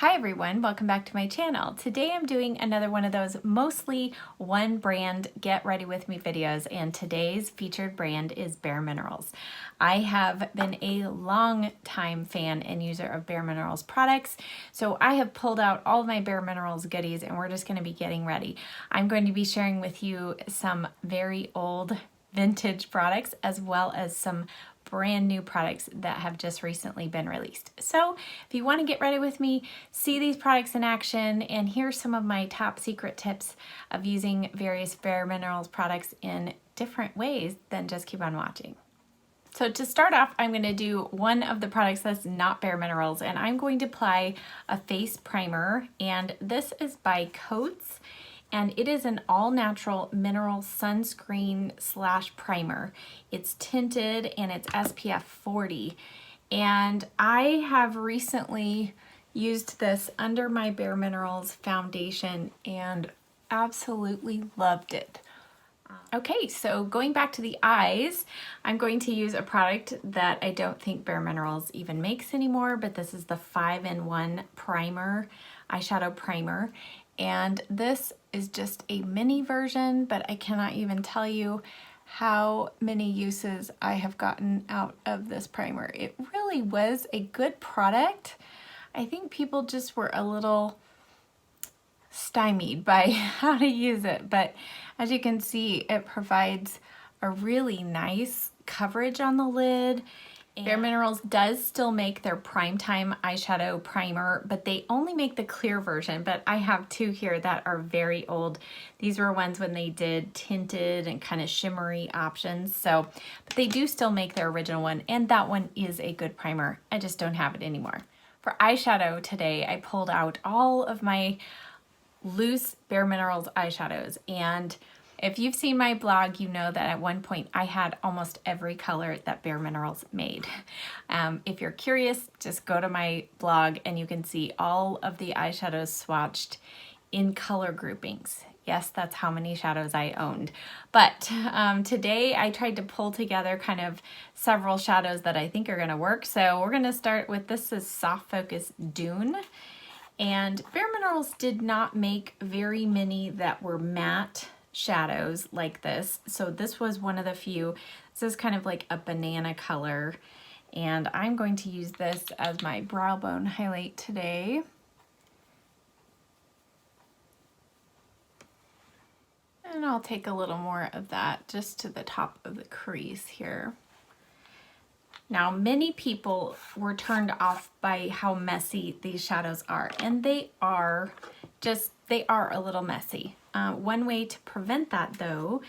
Hi everyone, welcome back to my channel. Today I'm doing another one of those mostly one brand get ready with me videos, and today's featured brand is BareMinerals. I have been a long time fan and user of BareMinerals products, so I have pulled out all of my BareMinerals goodies and we're just going to be getting ready. I'm going to be sharing with you some very old vintage products as well as some brand new products that have just recently been released. So if you want to get ready with me, see these products in action, and here's some of my top secret tips of using various BareMinerals products in different ways, then just keep on watching. So to start off, I'm going to do one of the products that's not BareMinerals, and I'm going to apply a face primer, and this is by Coats. And it is an all-natural mineral sunscreen / primer. It's tinted and it's SPF 40. And I have recently used this under my BareMinerals foundation and absolutely loved it. Okay, so going back to the eyes, I'm going to use a product that I don't think BareMinerals even makes anymore, but this is the 5-in-1 primer, eyeshadow primer. And this is just a mini version, but I cannot even tell you how many uses I have gotten out of this primer. It really was a good product. I think people just were a little stymied by how to use it, but as you can see, it provides a really nice coverage on the lid. BareMinerals does still make their primetime eyeshadow primer, but they only make the clear version, but I have two here that are very old. These were ones when they did tinted and kind of shimmery options, so but they do still make their original one, and that one is a good primer. I just don't have it anymore. For eyeshadow today, I pulled out all of my loose BareMinerals eyeshadows, and if you've seen my blog, you know that at one point I had almost every color that BareMinerals made. If you're curious, just go to my blog and you can see all of the eyeshadows swatched in color groupings. Yes, that's how many shadows I owned. But today I tried to pull together kind of several shadows that I think are gonna work. So we're gonna start with, this is Soft Focus Dune. And BareMinerals did not make very many that were matte shadows like this, so this was one of the few. This is kind of like a banana color, and I'm going to use this as my brow bone highlight today. And I'll take a little more of that just to the top of the crease here. Now, many people were turned off by how messy these shadows are, and they are a little messy. One way to prevent that though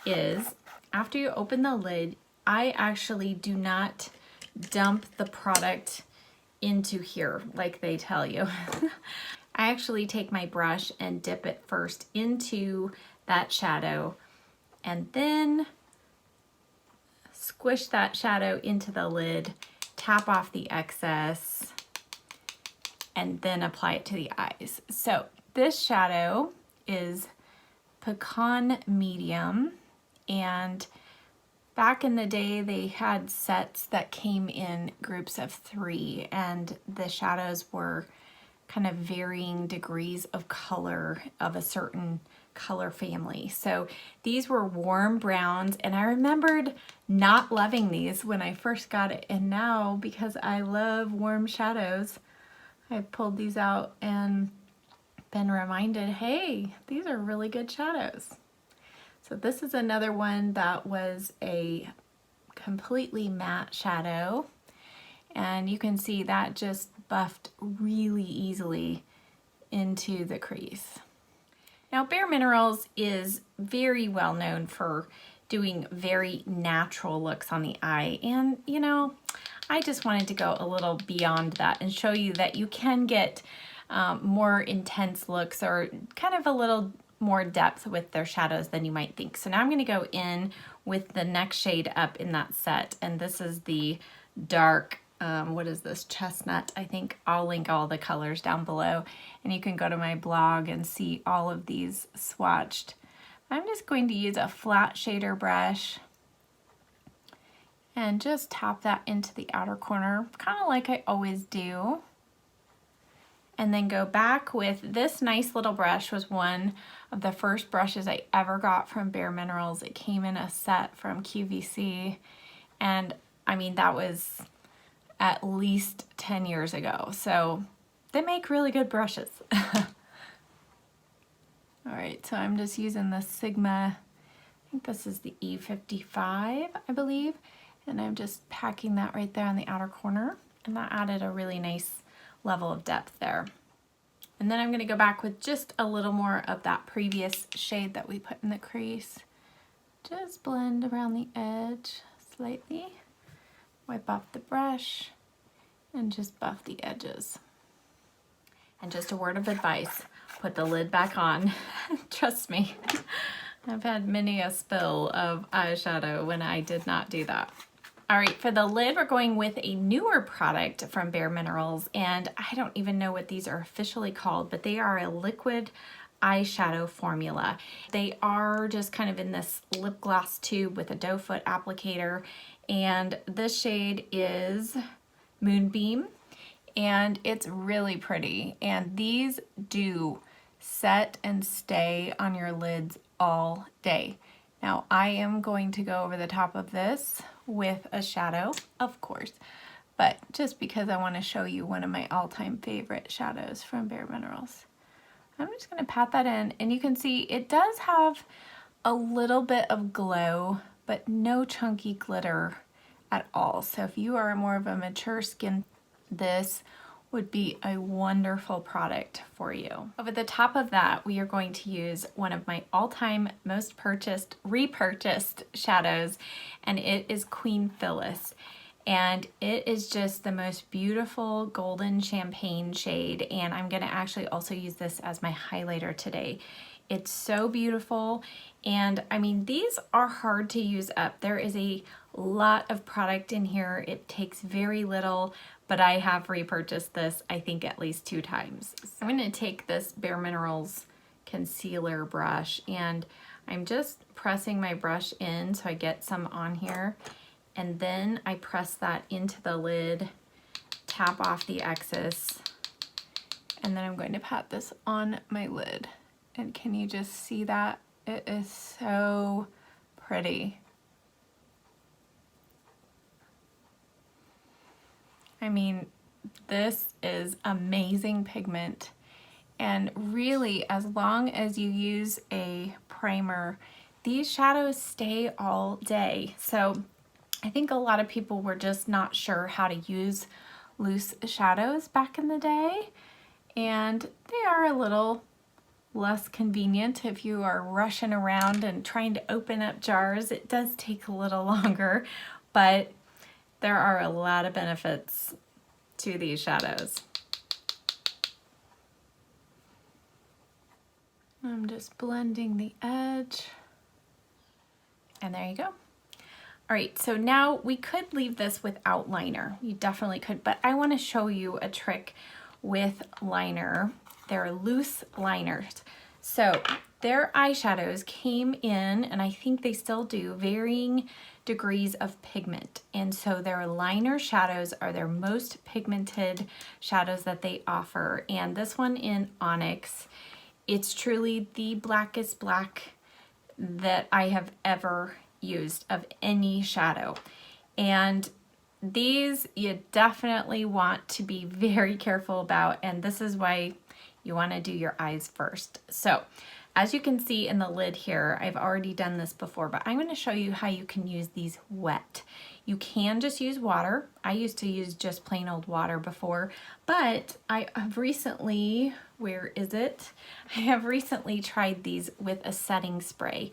is after you open the lid, I actually do not dump the product into here like they tell you. I actually take my brush and dip it first into that shadow and then squish that shadow into the lid, tap off the excess, and then apply it to the eyes. So this shadow is Pecan Medium, and back in the day they had sets that came in groups of 3, and the shadows were kind of varying degrees of color of a certain color family. So these were warm browns, and I remembered not loving these when I first got it, and now because I love warm shadows, I pulled these out and been reminded, hey, these are really good shadows. So this is another one that was a completely matte shadow, and you can see that just buffed really easily into the crease. Now, BareMinerals is very well known for doing very natural looks on the eye, and you know, I just wanted to go a little beyond that and show you that you can get more intense looks or kind of a little more depth with their shadows than you might think. So now I'm going to go in with the next shade up in that set, and this is the dark, what is this, chestnut, I think. I'll link all the colors down below, and you can go to my blog and see all of these swatched. I'm just going to use a flat shader brush and just tap that into the outer corner, kind of like I always do. and then go back with this nice little brush. Was one of the first brushes I ever got from BareMinerals. It came in a set from QVC, and I mean, that was at least 10 years ago. So they make really good brushes. All right, so I'm just using the Sigma, I think this is the E55, I believe, and I'm just packing that right there on the outer corner, and that added a really nice level of depth there. And then I'm going to go back with just a little more of that previous shade that we put in the crease. Just blend around the edge slightly, wipe off the brush, and just buff the edges. And just a word of advice, put the lid back on. Trust me, I've had many a spill of eyeshadow when I did not do that. All right, for the lid, we're going with a newer product from BareMinerals, and I don't even know what these are officially called, but they are a liquid eyeshadow formula. They are just kind of in this lip gloss tube with a doe foot applicator, and this shade is Moonbeam, and it's really pretty. And these do set and stay on your lids all day. Now I am going to go over the top of this with a shadow, of course, but just because I want to show you one of my all-time favorite shadows from BareMinerals. I'm just going to pat that in, and you can see it does have a little bit of glow, but no chunky glitter at all. So if you are more of a mature skin, this would be a wonderful product for you. Over the top of that, we are going to use one of my all-time most repurchased shadows, and it is Queen Phyllis. And it is just the most beautiful golden champagne shade, and I'm gonna actually also use this as my highlighter today. It's so beautiful, and I mean, these are hard to use up. There is a lot of product in here. It takes very little, but I have repurchased this, I think, at least 2 times. I'm gonna take this BareMinerals concealer brush, and I'm just pressing my brush in so I get some on here, and then I press that into the lid, tap off the excess, and then I'm going to pat this on my lid. And can you just see that? It is so pretty. I mean, this is amazing pigment, and really, as long as you use a primer, these shadows stay all day. So I think a lot of people were just not sure how to use loose shadows back in the day, and they are a little less convenient if you are rushing around and trying to open up jars. It does take a little longer, but there are a lot of benefits to these shadows. I'm just blending the edge, and there you go. All right, so now we could leave this without liner. You definitely could, but I want to show you a trick with liner. They're loose liners. So their eyeshadows came in, and I think they still do, varying degrees of pigment. And so their liner shadows are their most pigmented shadows that they offer. And this one in Onyx, it's truly the blackest black that I have ever used of any shadow. And these you definitely want to be very careful about, and this is why you want to do your eyes first. So as you can see in the lid here, I've already done this before, but I'm going to show you how you can use these wet. You can just use water. I used to use just plain old water before, but I have recently, I have recently tried these with a setting spray,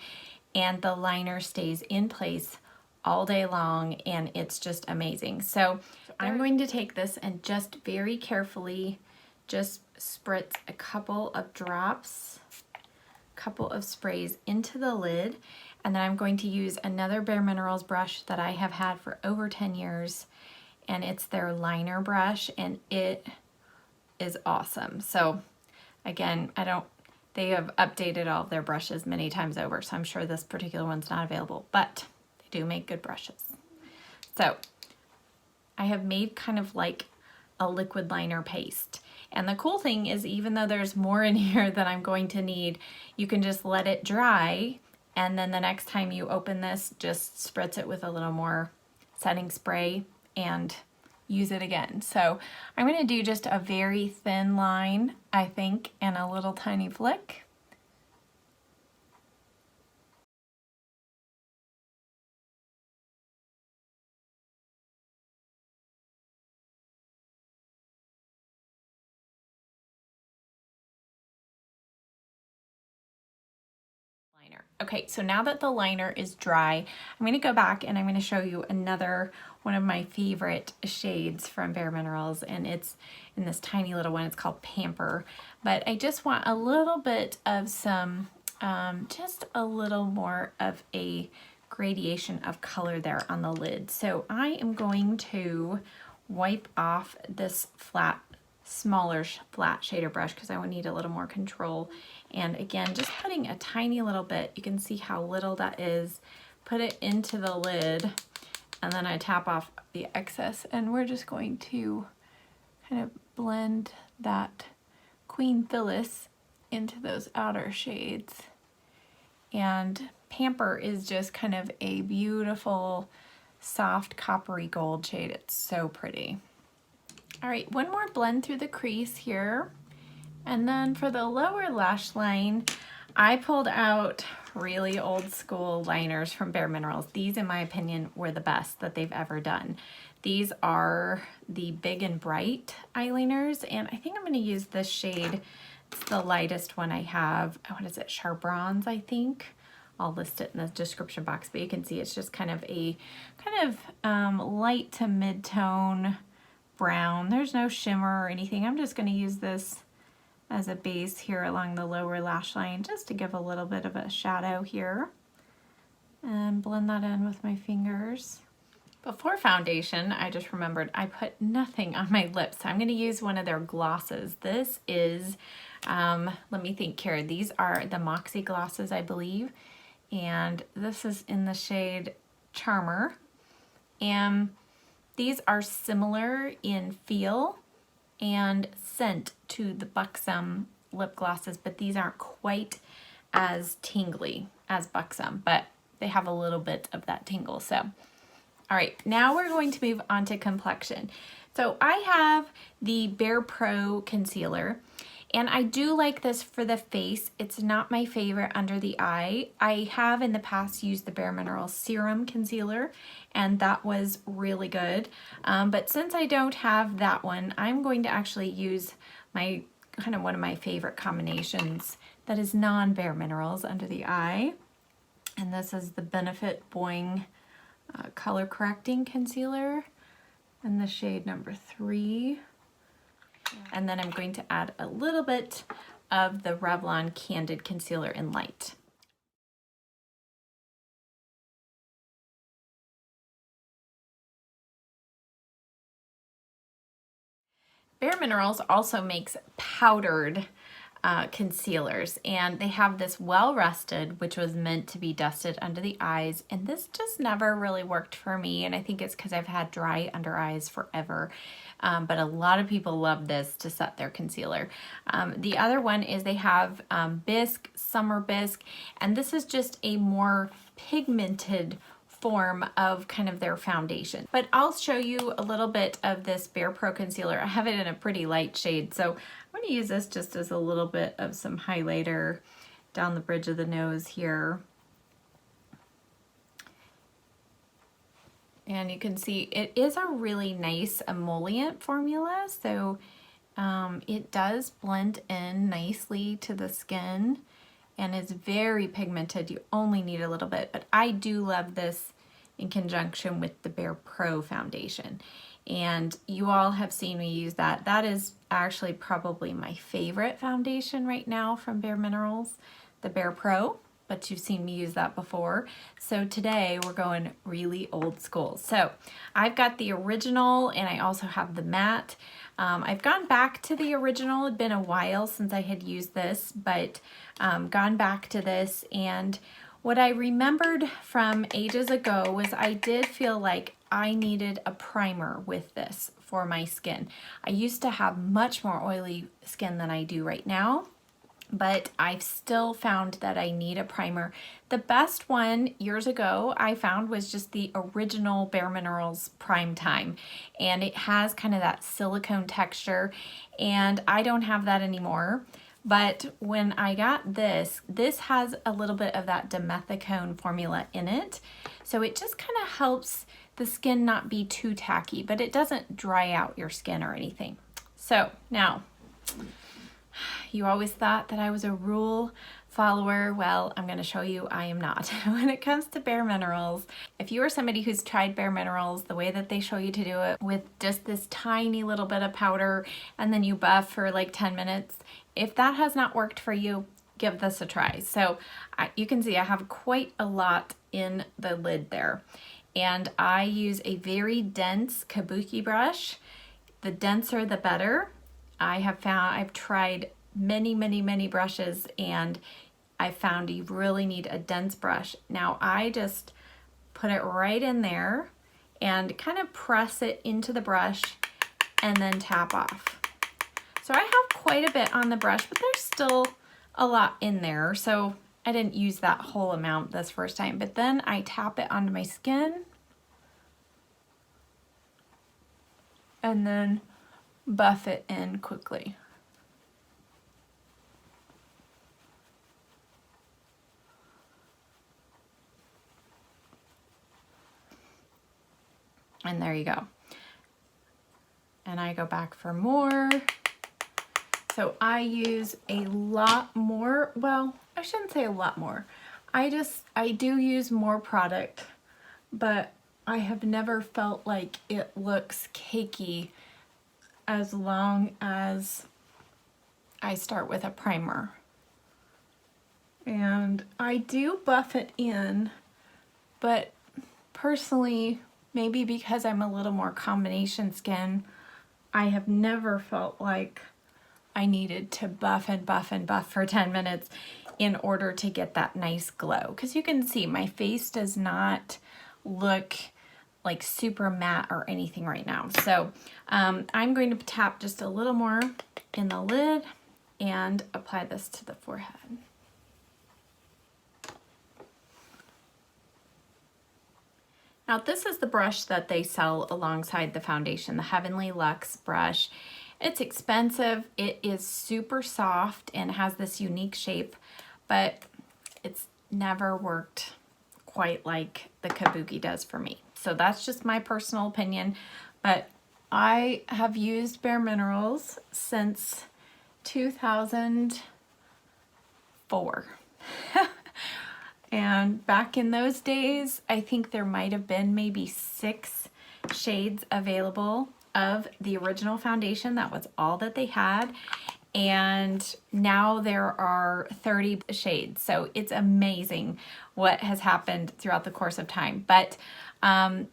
and the liner stays in place all day long, and it's just amazing. So I'm going to take this and just very carefully just spritz a couple of drops, couple of sprays into the lid, and then I'm going to use another BareMinerals brush that I have had for over 10 years, and it's their liner brush, and it is awesome. So again, they have updated all of their brushes many times over, so I'm sure this particular one's not available, but they do make good brushes. So I have made kind of like a liquid liner paste, And the cool thing is, even though there's more in here than I'm going to need, you can just let it dry, and then the next time you open this, just spritz it with a little more setting spray and use it again. So I'm going to do just a very thin line, I think, and a little tiny flick. Okay, so now that the liner is dry, I'm going to go back and I'm going to show you another one of my favorite shades from BareMinerals, and it's in this tiny little one. It's called Pamper, but I just want a little bit of some, just a little more of a gradation of color there on the lid. So I am going to wipe off this smaller flat shader brush because I would need a little more control. And again, just putting a tiny little bit, you can see how little that is, put it into the lid, and then I tap off the excess, and we're just going to kind of blend that Queen Phyllis into those outer shades. And Pamper is just kind of a beautiful, soft, coppery gold shade. It's so pretty. All right, one more blend through the crease here. And then for the lower lash line, I pulled out really old school liners from BareMinerals. These, in my opinion, were the best that they've ever done. These are the Big and Bright eyeliners, and I think I'm going to use this shade. It's the lightest one I have. What is it? Char Bronze, I think. I'll list it in the description box, but you can see it's just kind of a light to mid-tone brown. There's no shimmer or anything. I'm just going to use this as a base here along the lower lash line, just to give a little bit of a shadow here, and blend that in with my fingers. Before foundation, I just remembered I put nothing on my lips, so I'm going to use one of their glosses. This is, let me think here, these are the Moxie glosses, I believe, and this is in the shade Charmer, and these are similar in feel and scent to the Buxom lip glosses, but these aren't quite as tingly as Buxom, but they have a little bit of that tingle. So, all right, now we're going to move on to complexion. So I have the Bare Pro concealer, and I do like this for the face. It's not my favorite under the eye. I have in the past used the BareMinerals Serum Concealer, and that was really good. But since I don't have that one, I'm going to actually use my one of my favorite combinations that is non-BareMinerals under the eye. And this is the Benefit Boing Color Correcting Concealer in the shade number 3. And then I'm going to add a little bit of the Revlon Candid Concealer in Light. BareMinerals also makes powdered concealers, and they have this Well Rested, which was meant to be dusted under the eyes, and this just never really worked for me, and I think it's because I've had dry under eyes forever. But a lot of people love this to set their concealer. The other one is they have Bisque, Summer Bisque, and this is just a more pigmented form of kind of their foundation. But I'll show you a little bit of this Bare Pro concealer. I have it in a pretty light shade, so I'm going to use this just as a little bit of some highlighter down the bridge of the nose here. And you can see it is a really nice emollient formula, so it does blend in nicely to the skin and is very pigmented. You only need a little bit, but I do love this in conjunction with the Bare Pro foundation. And you all have seen me use that. That is actually probably my favorite foundation right now from BareMinerals, the Bare Pro, but you've seen me use that before. So today we're going really old school. So I've got the original and I also have the matte. I've gone back to the original. It'd been a while since I had used this, but gone back to this, and what I remembered from ages ago was I did feel like I needed a primer with this for my skin. I used to have much more oily skin than I do right now, but I've still found that I need a primer. The best one years ago I found was just the original BareMinerals Prime Time, and it has kind of that silicone texture, and I don't have that anymore. But when I got this, this has a little bit of that dimethicone formula in it, so it just kind of helps the skin not be too tacky, but it doesn't dry out your skin or anything. So now, you always thought that I was a rule follower. Well, I'm going to show you I am not. When it comes to BareMinerals, if you are somebody who's tried BareMinerals the way that they show you to do it, with just this tiny little bit of powder and then you buff for like 10 minutes, if that has not worked for you, give this a try. So you can see I have quite a lot in the lid there. And I use a very dense kabuki brush. The denser the better. I've tried many brushes, and I found you really need a dense brush. Now I just put it right in there and kind of press it into the brush and then tap off. So I have quite a bit on the brush, but there's still a lot in there. So I didn't use that whole amount this first time, but then I tap it onto my skin and then buff it in quickly. And there you go. And I go back for more. So I use a lot more, well, I shouldn't say a lot more. I do use more product, but I have never felt like it looks cakey as long as I start with a primer. And I do buff it in, but personally, maybe because I'm a little more combination skin, I have never felt like I needed to buff and buff and buff for 10 minutes in order to get that nice glow. Because you can see my face does not look like super matte or anything right now. So I'm going to tap just a little more in the lid and apply this to the forehead. Now this is the brush that they sell alongside the foundation, the Heavenly Luxe brush. It's expensive, it is super soft and has this unique shape, but it's never worked quite like the Kabuki does for me. So that's just my personal opinion, but I have used BareMinerals since 2004. And back in those days, I think there might have been maybe 6 shades available of the original foundation. That was all that they had. And now there are 30 shades. So it's amazing what has happened throughout the course of time. But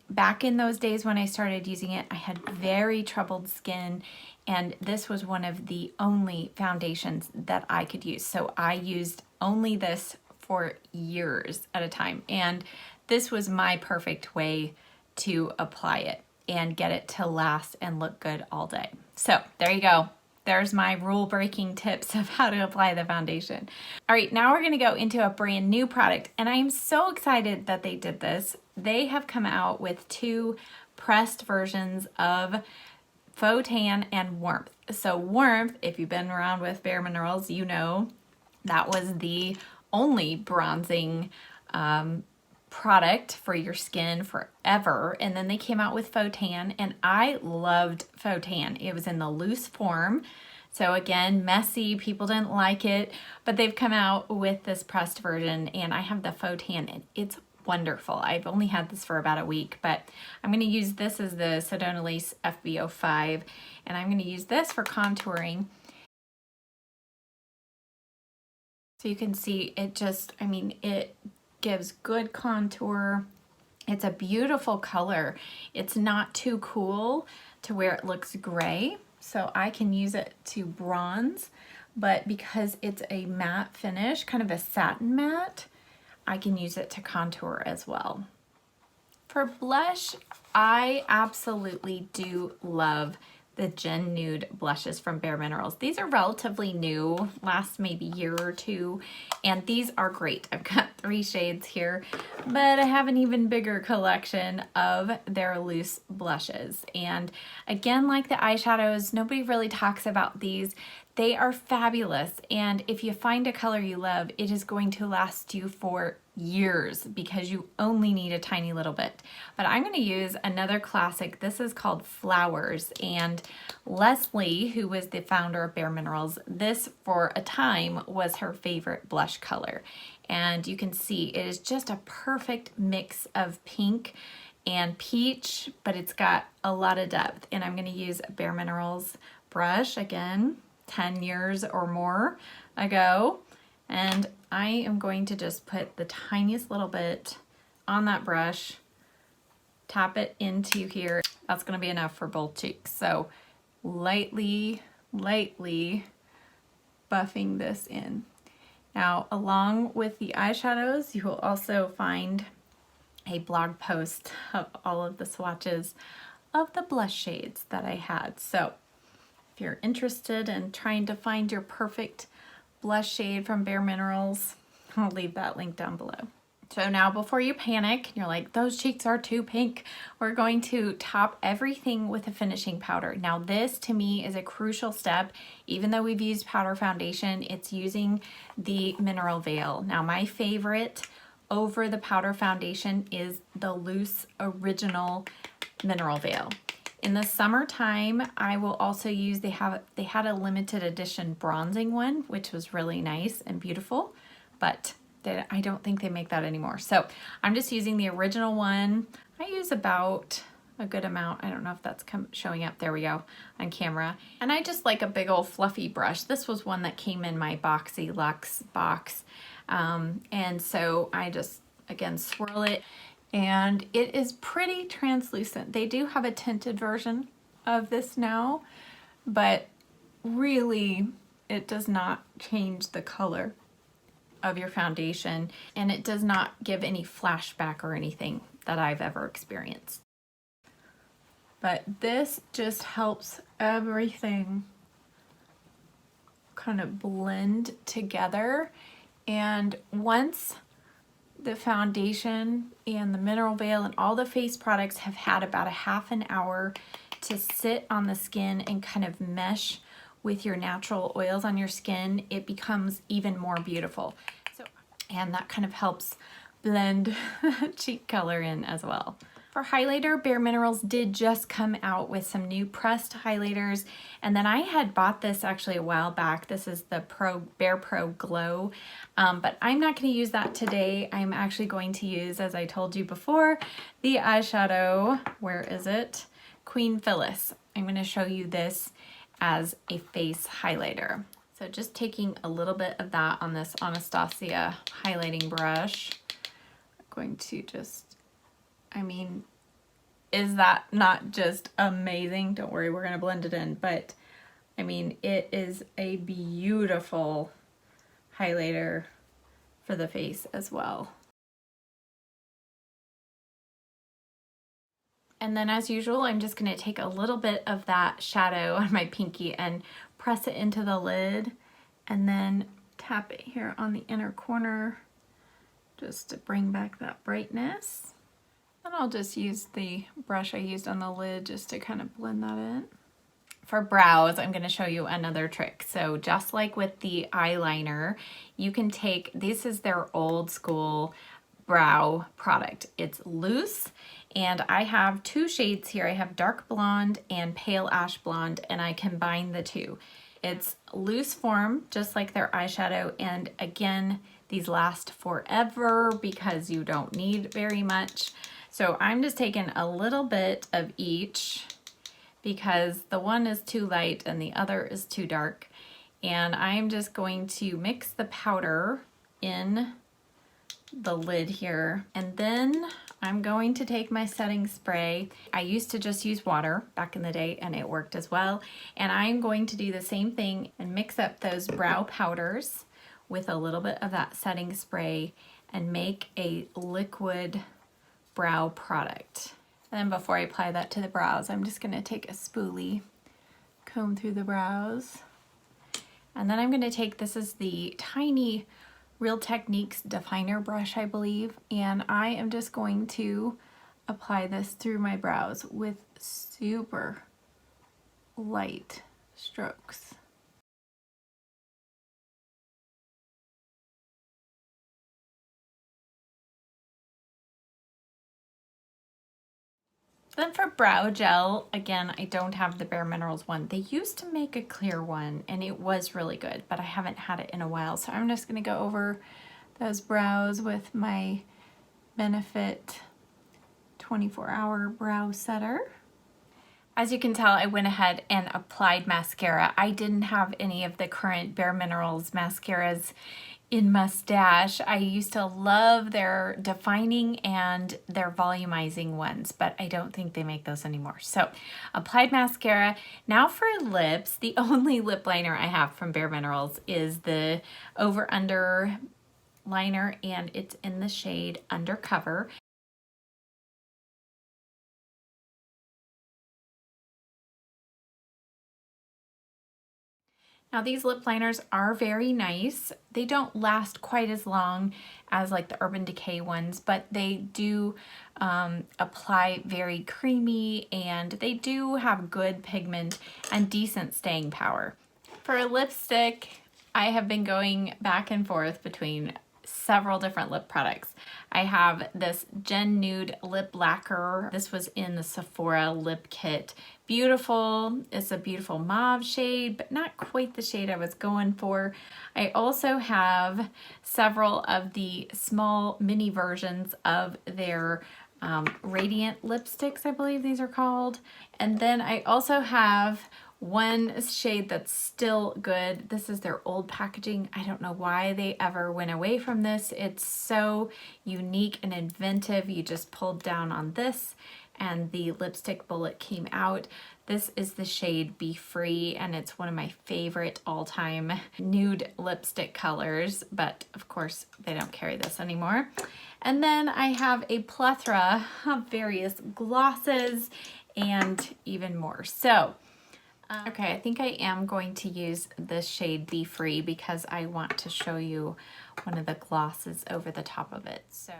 back in those days when I started using it, I had very troubled skin, and this was one of the only foundations that I could use. So I used only this for years at a time, and this was my perfect way to apply it and get it to last and look good all day. So there you go. There's my rule-breaking tips of how to apply the foundation. All right, now we're gonna go into a brand new product, and I'm so excited that they did this. They have come out with 2 pressed versions of Faux Tan and Warmth. So Warmth, if you've been around with BareMinerals, you know that was the only bronzing product for your skin forever, and then they came out with Faux Tan, and I loved Faux Tan. It was in the loose form, so again, messy, people didn't like it, but they've come out with this pressed version, and I have the Faux Tan, and it's wonderful. I've only had this for about a week, but I'm going to use this as the Sedona Lace FB05, and I'm going to use this for contouring. So you can see it just, I mean, it gives good contour. It's a beautiful color. It's not too cool to where it looks gray, so I can use it to bronze, but because it's a matte finish, kind of a satin matte, I can use it to contour as well. For blush, I absolutely do love the Gen Nude blushes from BareMinerals. These are relatively new, last maybe year or two, and these are great. I've got 3 shades here, but I have an even bigger collection of their loose blushes. And again, like the eyeshadows, nobody really talks about these. They are fabulous, and if you find a color you love, it is going to last you for years because you only need a tiny little bit. But I'm going to use another classic. This is called Flowers, and Leslie, who was the founder of BareMinerals, this for a time was her favorite blush color. And you can see it is just a perfect mix of pink and peach, but it's got a lot of depth. And I'm going to use a BareMinerals brush again, 10 years or more ago, and I am going to just put the tiniest little bit on that brush, tap it into here. That's going to be enough for both cheeks. So lightly buffing this in. Now, along with the eyeshadows, you will also find a blog post of all of the swatches of the blush shades that I had. So if you're interested in trying to find your perfect blush shade from BareMinerals, I'll leave that link down below. So now before you panic, you're like, those cheeks are too pink, we're going to top everything with a finishing powder. Now this to me is a crucial step. Even though we've used powder foundation, it's using the mineral veil. Now my favorite over the powder foundation is the loose original mineral veil. In the summertime, I will also use, they had a limited edition bronzing one, which was really nice and beautiful, but I don't think they make that anymore. So I'm just using the original one. I use about a good amount. I don't know if that's showing up. There we go on camera. And I just like a big old fluffy brush. This was one that came in my BoxyLuxe box. And so I just, again, swirl it. And it is pretty translucent. They do have a tinted version of this now, but really it does not change the color of your foundation, and it does not give any flashback or anything that I've ever experienced. But this just helps everything kind of blend together, and once the foundation and the mineral veil and all the face products have had about a half an hour to sit on the skin and kind of mesh with your natural oils on your skin, it becomes even more beautiful. And that kind of helps blend cheek color in as well. For highlighter, BareMinerals did just come out with some new pressed highlighters, and then I had bought this actually a while back. This is the Bare Pro Glow, but I'm not going to use that today. I'm actually going to use, as I told you before, the eyeshadow, where is it? Queen Phyllis. I'm going to show you this as a face highlighter. So just taking a little bit of that on this Anastasia highlighting brush. I'm going to just, I mean, is that not just amazing? Don't worry, we're gonna blend it in, but I mean, it is a beautiful highlighter for the face as well. And then as usual, I'm just gonna take a little bit of that shadow on my pinky and press it into the lid and then tap it here on the inner corner just to bring back that brightness. And I'll just use the brush I used on the lid just to kind of blend that in. For brows, I'm going to show you another trick. So just like with the eyeliner, you can take, this is their old school brow product. It's loose, and I have 2 shades here. I have dark blonde and pale ash blonde, and I combine the 2. It's loose form, just like their eyeshadow, and again, these last forever because you don't need very much. So I'm just taking a little bit of each because the one is too light and the other is too dark. And I'm just going to mix the powder in the lid here. And then I'm going to take my setting spray. I used to just use water back in the day and it worked as well. And I'm going to do the same thing and mix up those brow powders with a little bit of that setting spray and make a liquid brow product. And then before I apply that to the brows, I'm just gonna take a spoolie, comb through the brows. And then I'm gonna take, this is the tiny Real Techniques definer brush, I believe, and I am just going to apply this through my brows with super light strokes. Then for brow gel, again, I don't have the BareMinerals one. They used to make a clear one and it was really good, but I haven't had it in a while. So I'm just gonna go over those brows with my Benefit 24-hour brow setter. As you can tell, I went ahead and applied mascara. I didn't have any of the current BareMinerals mascaras in my stash. I used to love their defining and their volumizing ones, but I don't think they make those anymore. So applied mascara. Now for lips, the only lip liner I have from BareMinerals is the Over Under liner, and it's in the shade Undercover. Now these lip liners are very nice. They don't last quite as long as like the Urban Decay ones, but they do apply very creamy, and they do have good pigment and decent staying power. For a lipstick, I have been going back and forth between several different lip products. I have this Gen Nude lip lacquer. This was in the Sephora lip kit. Beautiful. It's a beautiful mauve shade, but not quite the shade I was going for. I also have several of the small mini versions of their Radiant lipsticks, I believe these are called. And then I also have one shade that's still good. This is their old packaging. I don't know why they ever went away from this. It's so unique and inventive. You just pulled down on this and the lipstick bullet came out. This is the shade Be Free, and it's one of my favorite all-time nude lipstick colors, but of course they don't carry this anymore. And then I have a plethora of various glosses and even more. So okay, I think I am going to use this shade Be Free because I want to show you one of the glosses over the top of it. So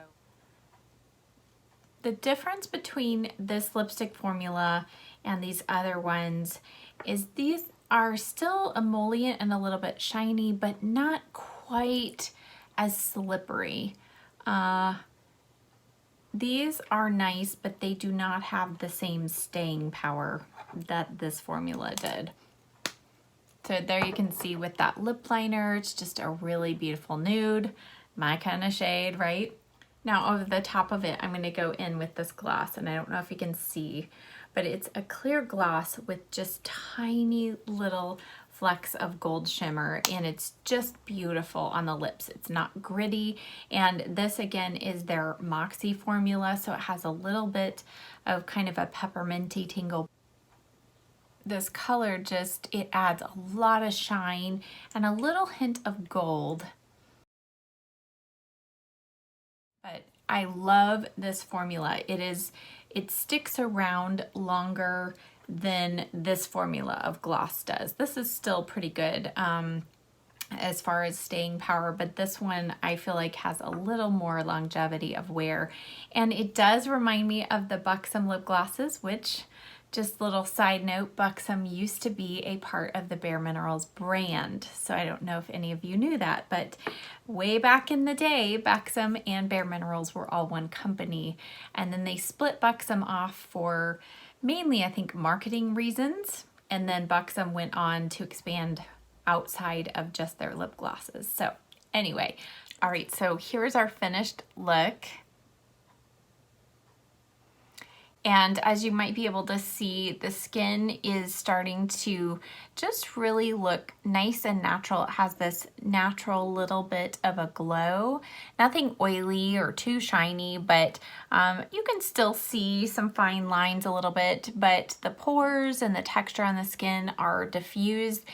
the difference between this lipstick formula and these other ones is these are still emollient and a little bit shiny, but not quite as slippery. These are nice, but they do not have the same staying power that this formula did. So there you can see with that lip liner, it's just a really beautiful nude, my kind of shade, right? Now over the top of it, I'm gonna go in with this gloss, and I don't know if you can see, but it's a clear gloss with just tiny little flecks of gold shimmer, and it's just beautiful on the lips. It's not gritty, and this again is their Moxie formula, so it has a little bit of kind of a pepperminty tingle. This color just, it adds a lot of shine and a little hint of gold. But I love this formula. It sticks around longer than this formula of gloss does. This is still pretty good as far as staying power, but this one I feel like has a little more longevity of wear. And it does remind me of the Buxom lip glosses, which, just little side note, Buxom used to be a part of the BareMinerals brand. So I don't know if any of you knew that, but way back in the day, Buxom and BareMinerals were all one company. And then they split Buxom off for mainly, I think, marketing reasons. And then Buxom went on to expand outside of just their lip glosses. So anyway, all right, so here's our finished look. And as you might be able to see, the skin is starting to just really look nice and natural. It has this natural little bit of a glow. Nothing oily or too shiny, but you can still see some fine lines a little bit, but the pores and the texture on the skin are diffused.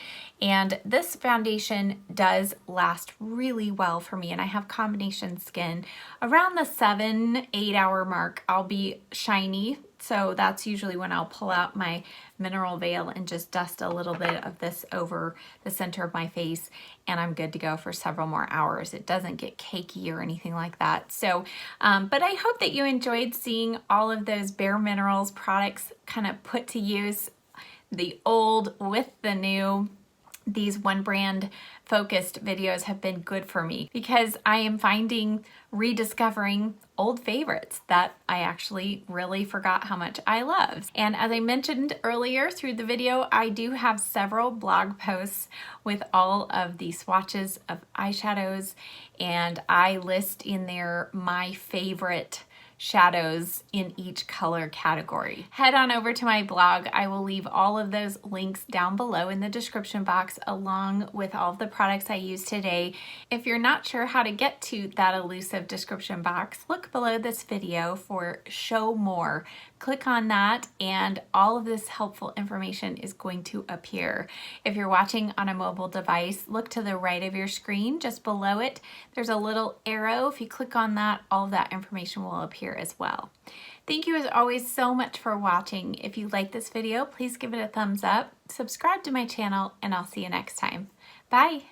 And this foundation does last really well for me, and I have combination skin. Around the 7-8 hour mark, I'll be shiny. So that's usually when I'll pull out my mineral veil and just dust a little bit of this over the center of my face, and I'm good to go for several more hours. It doesn't get cakey or anything like that. So, but I hope that you enjoyed seeing all of those BareMinerals products kind of put to use, the old with the new. These one brand focused videos have been good for me because I am rediscovering old favorites that I actually really forgot how much I love. And as I mentioned earlier through the video, I do have several blog posts with all of the swatches of eyeshadows, and I list in there my favorite shadows in each color category. Head on over to my blog. I will leave all of those links down below in the description box, along with all of the products I used today. If you're not sure how to get to that elusive description box, look below this video for show more. Click on that and all of this helpful information is going to appear. If you're watching on a mobile device, look to the right of your screen. Just below it, there's a little arrow. If you click on that, all of that information will appear as well. Thank you as always so much for watching. If you like this video, please give it a thumbs up, subscribe to my channel, and I'll see you next time. Bye.